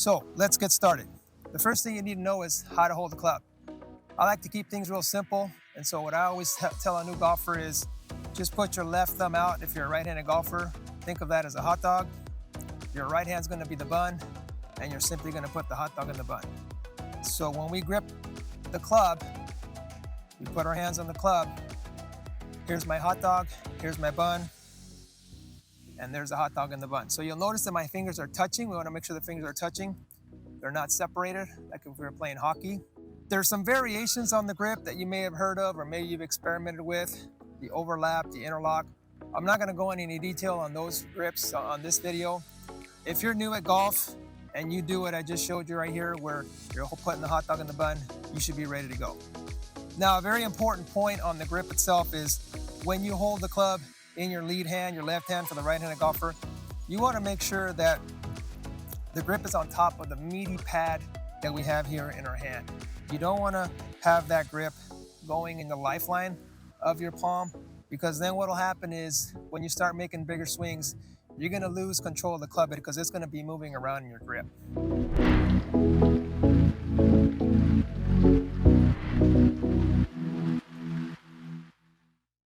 So let's get started. The first thing you need to know is how to hold the club. I like to keep things real simple, and so what I always tell a new golfer is just put your left thumb out. If you're a right-handed golfer, think of that as a hot dog. Your right hand's going to be the bun, and you're simply going to put the hot dog in the bun. So when we grip the club, we put our hands on the club. Here's my hot dog, here's my bun, and there's a hot dog in the bun. So you'll notice that my fingers are touching. We want to make sure the fingers are touching. They're not separated, like if we were playing hockey. There's some variations on the grip that you may have heard of or maybe you've experimented with, the overlap, the interlock. I'm not gonna go into any detail on those grips on this video. If you're new at golf and you do what I just showed you right here, where you're putting the hot dog in the bun, you should be ready to go. Now, a very important point on the grip itself is when you hold the club in your lead hand, your left hand for the right-handed golfer, you wanna make sure that the grip is on top of the meaty pad that we have here in our hand. You don't want to have that grip going in the lifeline of your palm, because then what'll happen is when you start making bigger swings, you're going to lose control of the club because it's going to be moving around in your grip.